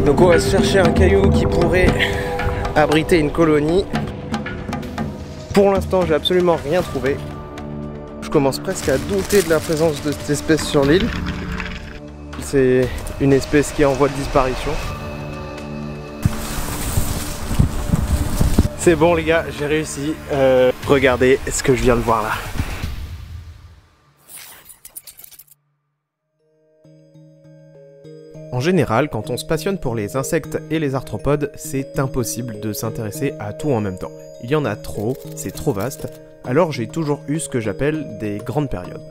Donc on va se chercher un caillou qui pourrait abriter une colonie. Pour l'instant, j'ai absolument rien trouvé. Je commence presque à douter de la présence de cette espèce sur l'île. C'est une espèce qui est en voie de disparition. C'est bon les gars, j'ai réussi. Regardez ce que je viens de voir là. En général, quand on se passionne pour les insectes et les arthropodes, c'est impossible de s'intéresser à tout en même temps. Il y en a trop, c'est trop vaste, alors j'ai toujours eu ce que j'appelle des grandes périodes.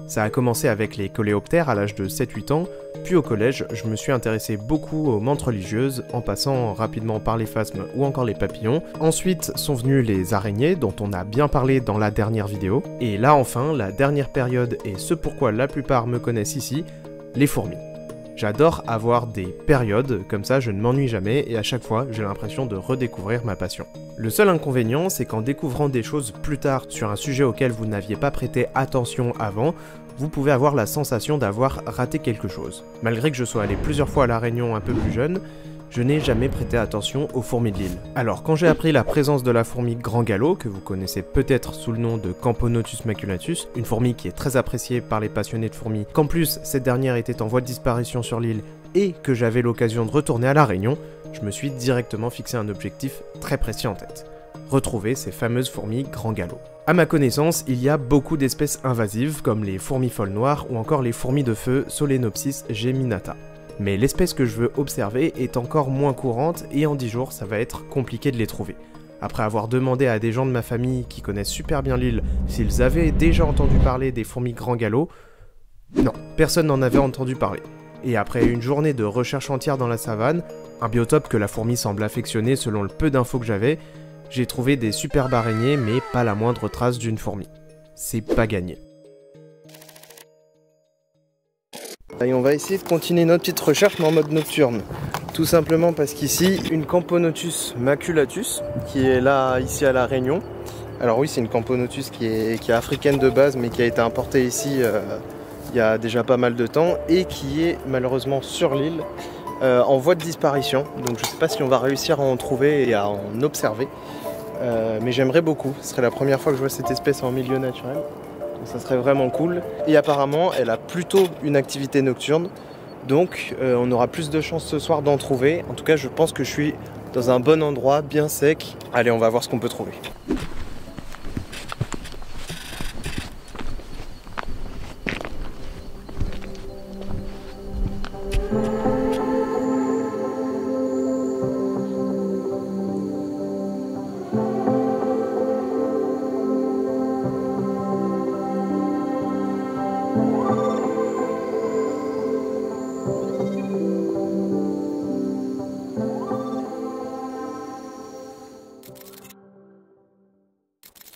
Ça a commencé avec les coléoptères à l'âge de 7-8 ans, puis au collège, je me suis intéressé beaucoup aux mantes religieuses, en passant rapidement par les phasmes ou encore les papillons. Ensuite sont venus les araignées, dont on a bien parlé dans la dernière vidéo. Et là enfin, la dernière période et ce pourquoi la plupart me connaissent ici, les fourmis. J'adore avoir des périodes, comme ça je ne m'ennuie jamais et à chaque fois j'ai l'impression de redécouvrir ma passion. Le seul inconvénient, c'est qu'en découvrant des choses plus tard sur un sujet auquel vous n'aviez pas prêté attention avant, vous pouvez avoir la sensation d'avoir raté quelque chose. Malgré que je sois allé plusieurs fois à La Réunion un peu plus jeune, je n'ai jamais prêté attention aux fourmis de l'île. Alors quand j'ai appris la présence de la fourmi grand galop, que vous connaissez peut-être sous le nom de Camponotus maculatus, une fourmi qui est très appréciée par les passionnés de fourmis, qu'en plus cette dernière était en voie de disparition sur l'île et que j'avais l'occasion de retourner à La Réunion, je me suis directement fixé un objectif très précis en tête. Retrouver ces fameuses fourmis grand galop. À ma connaissance, il y a beaucoup d'espèces invasives comme les fourmis folles noires ou encore les fourmis de feu Solenopsis geminata. Mais l'espèce que je veux observer est encore moins courante et en 10 jours ça va être compliqué de les trouver. Après avoir demandé à des gens de ma famille qui connaissent super bien l'île s'ils avaient déjà entendu parler des fourmis grand galop, non, personne n'en avait entendu parler. Et après une journée de recherche entière dans la savane, un biotope que la fourmi semble affectionner selon le peu d'infos que j'avais, j'ai trouvé des superbes araignées mais pas la moindre trace d'une fourmi. C'est pas gagné. Et on va essayer de continuer notre petite recherche mais en mode nocturne. Tout simplement parce qu'ici, une Camponotus maculatus, qui est là, ici à La Réunion. Alors oui, c'est une Camponotus qui est africaine de base mais qui a été importée ici il y a déjà pas mal de temps et qui est malheureusement sur l'île en voie de disparition. Donc je sais pas si on va réussir à en trouver et à en observer. Mais j'aimerais beaucoup. Ce serait la première fois que je vois cette espèce en milieu naturel. Donc ça serait vraiment cool. Et apparemment, elle a plutôt une activité nocturne. Donc on aura plus de chances ce soir d'en trouver. En tout cas, je pense que je suis dans un bon endroit, bien sec. Allez, on va voir ce qu'on peut trouver.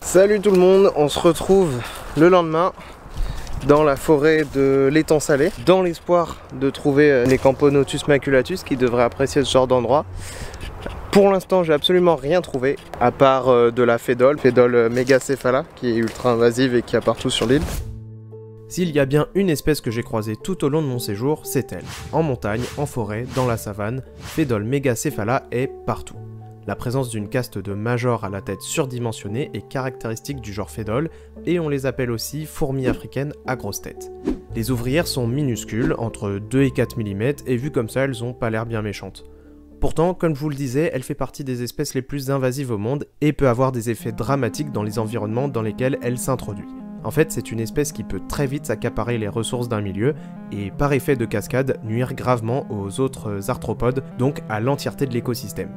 Salut tout le monde, on se retrouve le lendemain dans la forêt de l'étang salé dans l'espoir de trouver les Camponotus maculatus qui devraient apprécier ce genre d'endroit. Pour l'instant j'ai absolument rien trouvé à part de la Phédole megacéphala qui est ultra invasive et qui est partout sur l'île. S'il y a bien une espèce que j'ai croisée tout au long de mon séjour, c'est elle. En montagne, en forêt, dans la savane, Phédole megacéphala est partout. La présence d'une caste de majors à la tête surdimensionnée est caractéristique du genre Phédole et on les appelle aussi fourmis africaines à grosse tête. Les ouvrières sont minuscules, entre 2 et 4 mm et vues comme ça elles ont pas l'air bien méchantes. Pourtant, comme je vous le disais, elle fait partie des espèces les plus invasives au monde et peut avoir des effets dramatiques dans les environnements dans lesquels elle s'introduit. En fait, c'est une espèce qui peut très vite s'accaparer les ressources d'un milieu et par effet de cascade nuire gravement aux autres arthropodes, donc à l'entièreté de l'écosystème.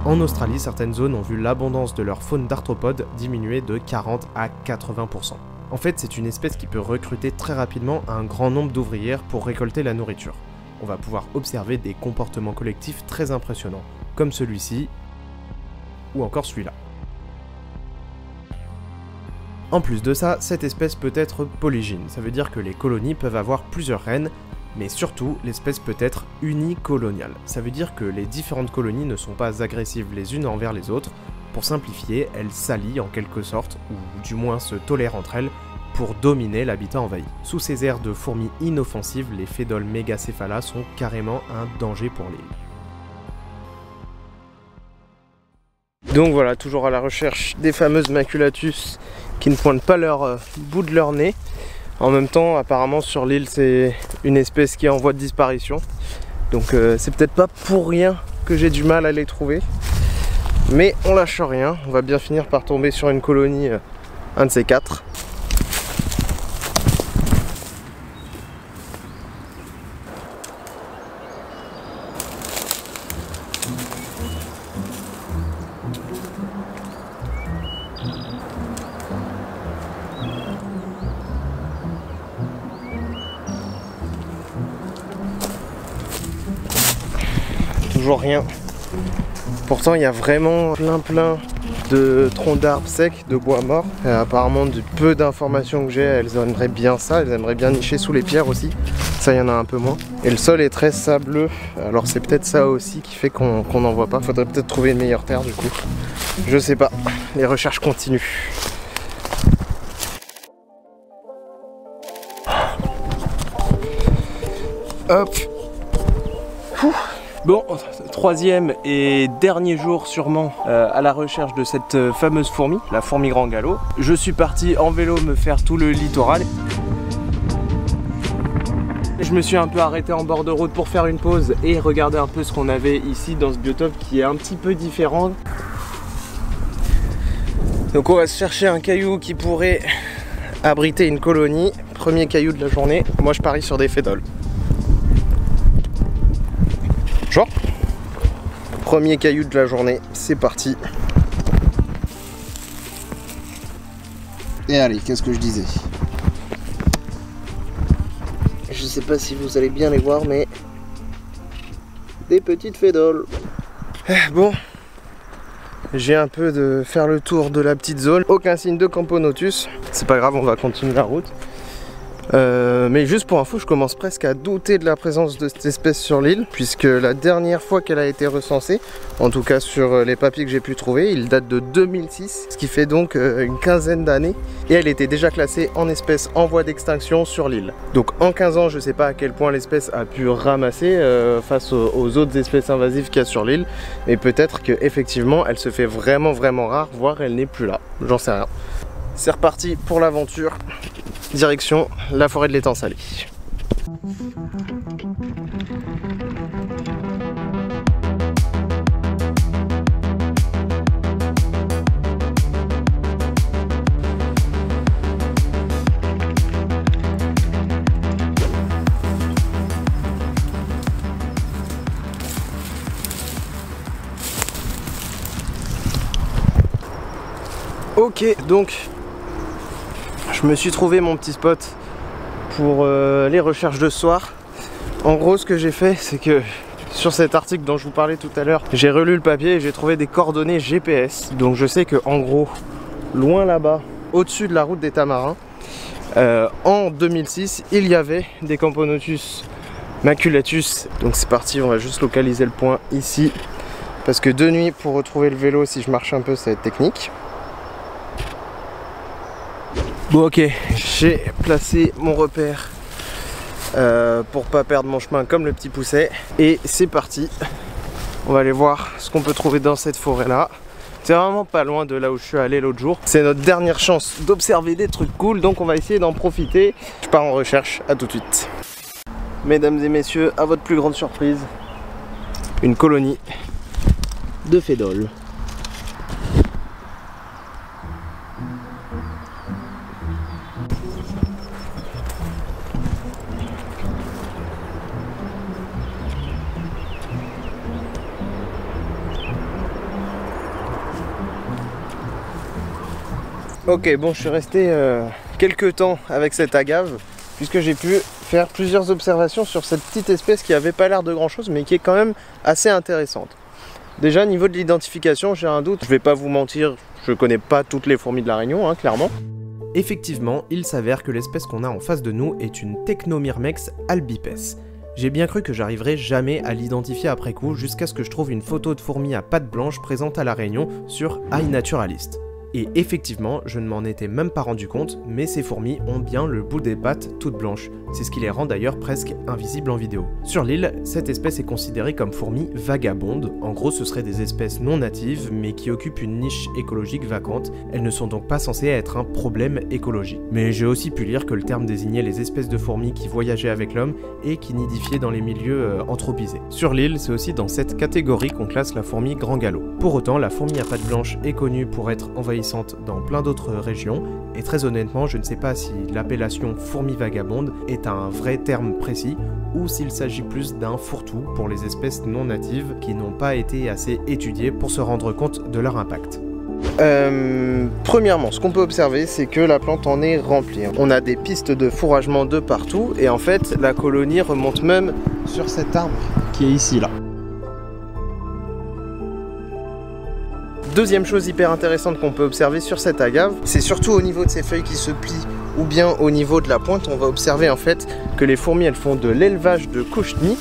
En Australie, certaines zones ont vu l'abondance de leur faune d'arthropodes diminuer de 40 à 80%. En fait, c'est une espèce qui peut recruter très rapidement un grand nombre d'ouvrières pour récolter la nourriture. On va pouvoir observer des comportements collectifs très impressionnants, comme celui-ci, ou encore celui-là. En plus de ça, cette espèce peut être polygyne, ça veut dire que les colonies peuvent avoir plusieurs reines, mais surtout, l'espèce peut être unicoloniale. Ça veut dire que les différentes colonies ne sont pas agressives les unes envers les autres. Pour simplifier, elles s'allient en quelque sorte, ou du moins se tolèrent entre elles, pour dominer l'habitat envahi. Sous ces airs de fourmis inoffensives, les Phédoles mégacéphala sont carrément un danger pour l'île. Donc voilà, toujours à la recherche des fameuses maculatus qui ne pointent pas leur bout de leur nez. En même temps, apparemment sur l'île, c'est une espèce qui est en voie de disparition. Donc c'est peut-être pas pour rien que j'ai du mal à les trouver. Mais on lâche rien, on va bien finir par tomber sur une colonie, un de ces quatre. Toujours rien. Pourtant il y a vraiment plein de troncs d'arbres secs, de bois mort. Et apparemment du peu d'informations que j'ai, elles aimeraient bien ça, elles aimeraient bien nicher sous les pierres aussi. Ça il y en a un peu moins. Et le sol est très sableux, alors c'est peut-être ça aussi qui fait qu'on n'en voit pas. Faudrait peut-être trouver une meilleure terre du coup. Je sais pas, les recherches continuent. Hop. Bon, troisième et dernier jour sûrement à la recherche de cette fameuse fourmi, la fourmi grand galop. Je suis parti en vélo me faire tout le littoral. Je me suis un peu arrêté en bord de route pour faire une pause et regarder un peu ce qu'on avait ici dans ce biotope qui est un petit peu différent. Donc on va se chercher un caillou qui pourrait abriter une colonie. Premier caillou de la journée, moi je parie sur des Phédoles. Genre, premier caillou de la journée, c'est parti. Et allez, qu'est-ce que je disais? Je sais pas si vous allez bien les voir, mais des petites Phédoles. Bon, j'ai un peu de faire le tour de la petite zone. Aucun signe de Camponotus. C'est pas grave, on va continuer la route. Mais juste pour info, je commence presque à douter de la présence de cette espèce sur l'île, puisque la dernière fois qu'elle a été recensée, en tout cas sur les papiers que j'ai pu trouver, il date de 2006, ce qui fait donc une quinzaine d'années, et elle était déjà classée en espèce en voie d'extinction sur l'île. Donc en 15 ans, je sais pas à quel point l'espèce a pu ramasser face aux autres espèces invasives qu'il y a sur l'île, mais peut-être qu'effectivement elle se fait vraiment rare, voire elle n'est plus là, j'en sais rien. C'est reparti pour l'aventure. Direction la forêt de l'étang salé. Ok, donc je me suis trouvé mon petit spot pour les recherches de ce soir. En gros, ce que j'ai fait, c'est que sur cet article dont je vous parlais tout à l'heure, j'ai relu le papier et j'ai trouvé des coordonnées GPS. Donc je sais que en gros, loin là-bas, au-dessus de la route des Tamarins, en 2006, il y avait des Camponotus maculatus. Donc c'est parti, on va juste localiser le point ici. Parce que de nuit, pour retrouver le vélo, si je marche un peu, ça va être technique. Bon ok, j'ai placé mon repère pour pas perdre mon chemin comme le petit pousset. Et c'est parti, on va aller voir ce qu'on peut trouver dans cette forêt là. C'est vraiment pas loin de là où je suis allé l'autre jour. C'est notre dernière chance d'observer des trucs cool, donc on va essayer d'en profiter. Je pars en recherche, à tout de suite. Mesdames et messieurs, à votre plus grande surprise, une colonie de Phédoles. Ok, bon, je suis resté quelques temps avec cette agave, puisque j'ai pu faire plusieurs observations sur cette petite espèce qui avait pas l'air de grand chose, mais qui est quand même assez intéressante. Déjà, au niveau de l'identification, j'ai un doute. Je vais pas vous mentir, je connais pas toutes les fourmis de la Réunion, hein, clairement. Effectivement, il s'avère que l'espèce qu'on a en face de nous est une Technomyrmex albipes. J'ai bien cru que j'arriverais jamais à l'identifier après coup, jusqu'à ce que je trouve une photo de fourmi à pattes blanches présente à la Réunion sur iNaturalist. Et effectivement, je ne m'en étais même pas rendu compte, mais ces fourmis ont bien le bout des pattes toutes blanches. C'est ce qui les rend d'ailleurs presque invisibles en vidéo. Sur l'île, cette espèce est considérée comme fourmi vagabonde. En gros, ce seraient des espèces non natives, mais qui occupent une niche écologique vacante. Elles ne sont donc pas censées être un problème écologique. Mais j'ai aussi pu lire que le terme désignait les espèces de fourmis qui voyageaient avec l'homme et qui nidifiaient dans les milieux anthropisés. Sur l'île, c'est aussi dans cette catégorie qu'on classe la fourmi grand galop. Pour autant, la fourmi à pattes blanches est connue pour être envahissante dans plein d'autres régions, et très honnêtement, je ne sais pas si l'appellation fourmi vagabonde est un vrai terme précis, ou s'il s'agit plus d'un fourre-tout pour les espèces non natives qui n'ont pas été assez étudiées pour se rendre compte de leur impact. Premièrement, ce qu'on peut observer, c'est que la plante en est remplie. On a des pistes de fourragement de partout, et en fait, la colonie remonte même sur cet arbre qui est ici, là. Deuxième chose hyper intéressante qu'on peut observer sur cette agave, c'est surtout au niveau de ces feuilles qui se plient ou bien au niveau de la pointe, on va observer en fait que les fourmis elles font de l'élevage de cochenilles.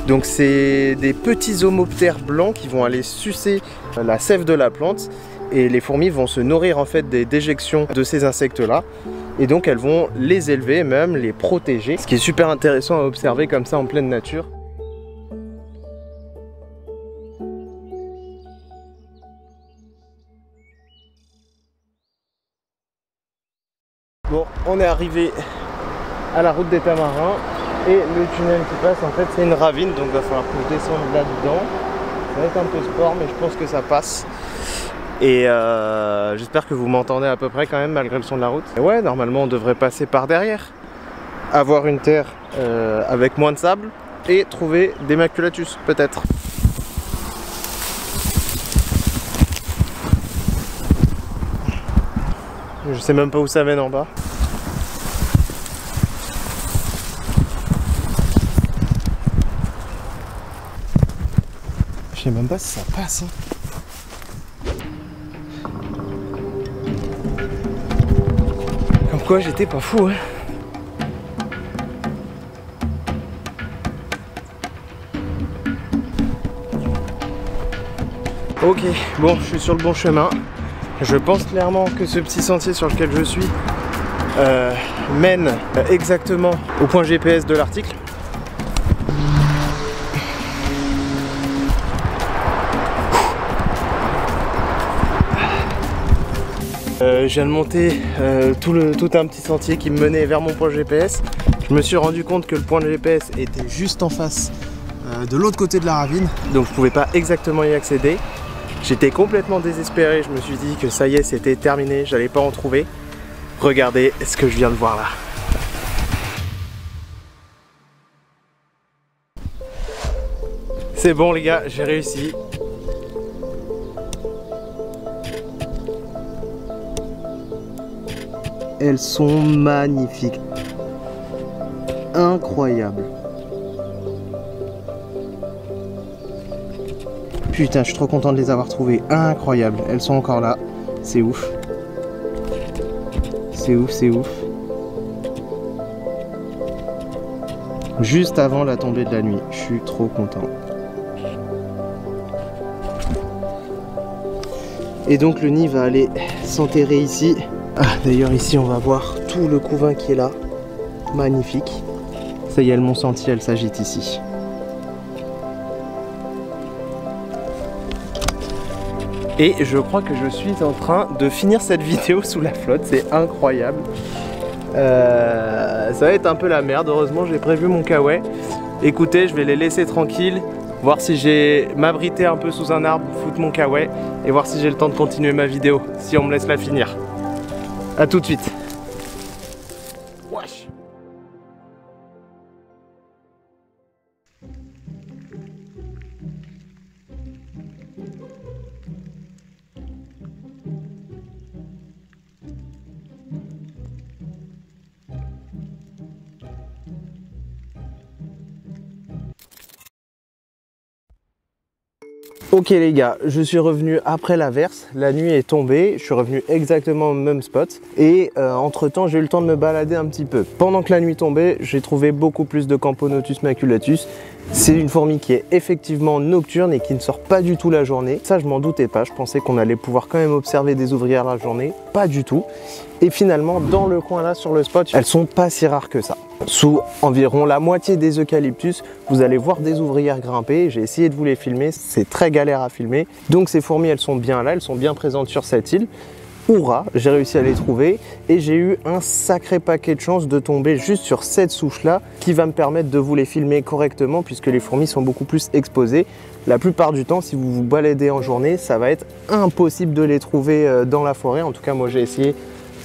Donc c'est des petits homoptères blancs qui vont aller sucer la sève de la plante et les fourmis vont se nourrir en fait des déjections de ces insectes là et donc elles vont les élever, même les protéger, ce qui est super intéressant à observer comme ça en pleine nature. Bon, on est arrivé à la route des Tamarins et le tunnel qui passe en fait c'est une ravine, donc il va falloir que je descende là-dedans. Ça va être un peu sport mais je pense que ça passe. Et j'espère que vous m'entendez à peu près quand même malgré le son de la route. Et ouais, normalement on devrait passer par derrière, avoir une terre avec moins de sable et trouver des maculatus peut-être. Je sais même pas où ça mène en bas. Je sais même pas si ça passe. Comme quoi j'étais pas fou. Ok, bon, je suis sur le bon chemin. Je pense clairement que ce petit sentier sur lequel je suis mène exactement au point GPS de l'article. Je viens de monter tout un petit sentier qui me menait vers mon point GPS. Je me suis rendu compte que le point de GPS était juste en face de l'autre côté de la ravine, donc je pouvais pas exactement y accéder. J'étais complètement désespéré, je me suis dit que ça y est, c'était terminé, j'allais pas en trouver. Regardez ce que je viens de voir là. C'est bon les gars, j'ai réussi. Elles sont magnifiques. Incroyables. Putain, je suis trop content de les avoir trouvées. Incroyable. Elles sont encore là. C'est ouf. C'est ouf, c'est ouf. Juste avant la tombée de la nuit. Je suis trop content. Et donc le nid va aller s'enterrer ici. Ah, d'ailleurs ici on va voir tout le couvain qui est là. Magnifique. Ça y est, le mont Sentier, elle s'agite ici. Et je crois que je suis en train de finir cette vidéo sous la flotte, c'est incroyable. Ça va être un peu la merde, heureusement j'ai prévu mon kawaii. Écoutez, je vais les laisser tranquilles, voir si j'ai m'abriter un peu sous un arbre, foutre mon kawaii et voir si j'ai le temps de continuer ma vidéo, si on me laisse la finir. A tout de suite. Wesh. Ok les gars, je suis revenu après l'averse, la nuit est tombée, je suis revenu exactement au même spot et entre temps j'ai eu le temps de me balader un petit peu. Pendant que la nuit tombait, j'ai trouvé beaucoup plus de Camponotus maculatus. C'est une fourmi qui est effectivement nocturne et qui ne sort pas du tout la journée. Ça je m'en doutais pas, je pensais qu'on allait pouvoir quand même observer des ouvrières la journée, pas du tout. Et finalement dans le coin là sur le spot, elles sont pas si rares que ça. Sous environ la moitié des eucalyptus, vous allez voir des ouvrières grimper. J'ai essayé de vous les filmer, c'est très galère à filmer. Donc ces fourmis, elles sont bien là, elles sont bien présentes sur cette île. Hourra, j'ai réussi à les trouver et j'ai eu un sacré paquet de chance de tomber juste sur cette souche-là qui va me permettre de vous les filmer correctement puisque les fourmis sont beaucoup plus exposées. La plupart du temps, si vous vous baladez en journée, ça va être impossible de les trouver dans la forêt. En tout cas, moi j'ai essayé.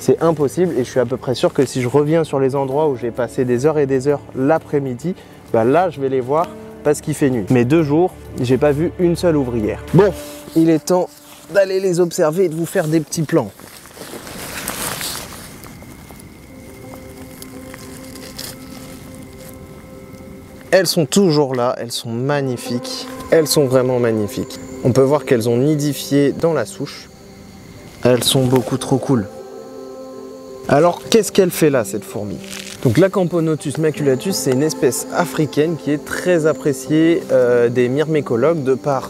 C'est impossible et je suis à peu près sûr que si je reviens sur les endroits où j'ai passé des heures et des heures l'après-midi, bah là je vais les voir parce qu'il fait nuit. Mais 2 jours, j'ai pas vu une seule ouvrière. Bon, il est temps d'aller les observer et de vous faire des petits plans. Elles sont toujours là, elles sont magnifiques. Elles sont vraiment magnifiques. On peut voir qu'elles ont nidifié dans la souche. Elles sont beaucoup trop cool. Alors, qu'est-ce qu'elle fait là, cette fourmi? Donc la Camponotus maculatus, c'est une espèce africaine qui est très appréciée des myrmécologues de par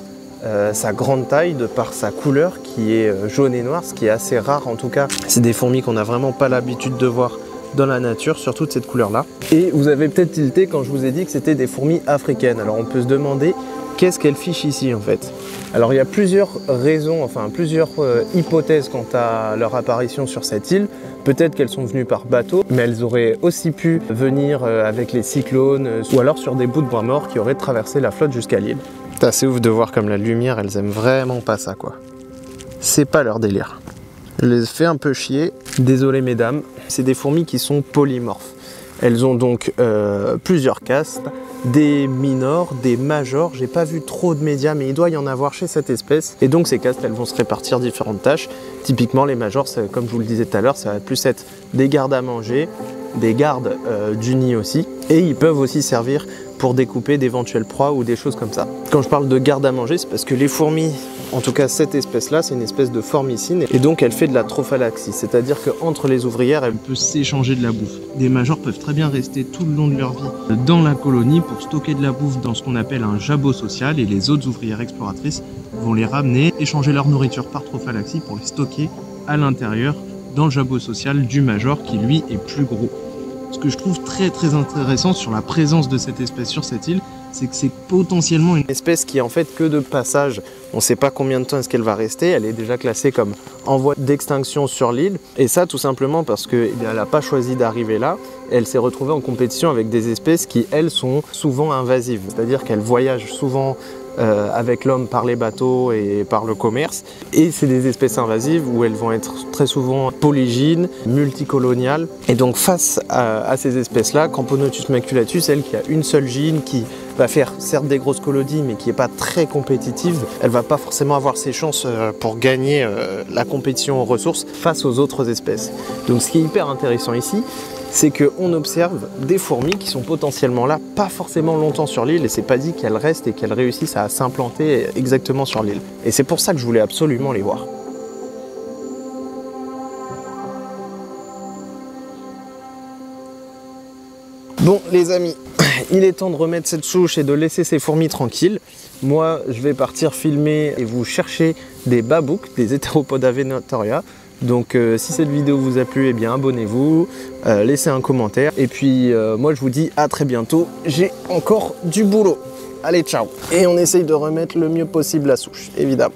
sa grande taille, de par sa couleur qui est jaune et noire, ce qui est assez rare en tout cas. C'est des fourmis qu'on n'a vraiment pas l'habitude de voir dans la nature, surtout de cette couleur-là. Et vous avez peut-être tilté quand je vous ai dit que c'était des fourmis africaines. Alors on peut se demander qu'est-ce qu'elles fichent ici en fait. Alors il y a plusieurs raisons, enfin plusieurs hypothèses quant à leur apparition sur cette île. Peut-être qu'elles sont venues par bateau, mais elles auraient aussi pu venir avec les cyclones ou alors sur des bouts de bois morts qui auraient traversé la flotte jusqu'à l'île. C'est assez ouf de voir comme la lumière, elles aiment vraiment pas ça quoi. C'est pas leur délire. Je les fais un peu chier. Désolé mesdames, c'est des fourmis qui sont polymorphes. Elles ont donc plusieurs castes, des minors, des majors. J'ai pas vu trop de médias, mais il doit y en avoir chez cette espèce. Et donc ces castes, elles vont se répartir différentes tâches. Typiquement, les majors, comme je vous le disais tout à l'heure, ça va plus être des gardes à manger, des gardes du nid aussi. Et ils peuvent aussi servir pour découper d'éventuelles proies ou des choses comme ça. Quand je parle de garde à manger, c'est parce que les fourmis, en tout cas cette espèce-là, c'est une espèce de formicine et donc elle fait de la trophalaxie, c'est-à-dire qu'entre les ouvrières, elle peut s'échanger de la bouffe. Des majors peuvent très bien rester tout le long de leur vie dans la colonie pour stocker de la bouffe dans ce qu'on appelle un jabot social et les autres ouvrières exploratrices vont les ramener, échanger leur nourriture par trophalaxie pour les stocker à l'intérieur dans le jabot social du major qui lui est plus gros. Ce que je trouve très intéressant sur la présence de cette espèce sur cette île, c'est que c'est potentiellement une espèce qui est en fait que de passage. On ne sait pas combien de temps est-ce qu'elle va rester, elle est déjà classée comme en voie d'extinction sur l'île. Et ça tout simplement parce qu'elle n'a pas choisi d'arriver là, elle s'est retrouvée en compétition avec des espèces qui elles sont souvent invasives. C'est-à-dire qu'elles voyagent souvent avec l'homme par les bateaux et par le commerce. Et c'est des espèces invasives où elles vont être très souvent polygynes, multicoloniales. Et donc face à ces espèces-là, Camponotus maculatus, elle qui a une seule gyne, qui va faire certes des grosses colonies mais qui n'est pas très compétitive, elle va pas forcément avoir ses chances pour gagner la compétition aux ressources face aux autres espèces. Donc ce qui est hyper intéressant ici, c'est qu'on observe des fourmis qui sont potentiellement là, pas forcément longtemps sur l'île, et c'est pas dit qu'elles restent et qu'elles réussissent à s'implanter exactement sur l'île. Et c'est pour ça que je voulais absolument les voir. Bon les amis, il est temps de remettre cette souche et de laisser ces fourmis tranquilles. Moi je vais partir filmer et vous chercher des babouks, des Heteropoda venatoria. Donc si cette vidéo vous a plu, eh bien abonnez-vous, laissez un commentaire. Et puis moi je vous dis à très bientôt, j'ai encore du boulot. Allez ciao. Et on essaye de remettre le mieux possible la souche, évidemment.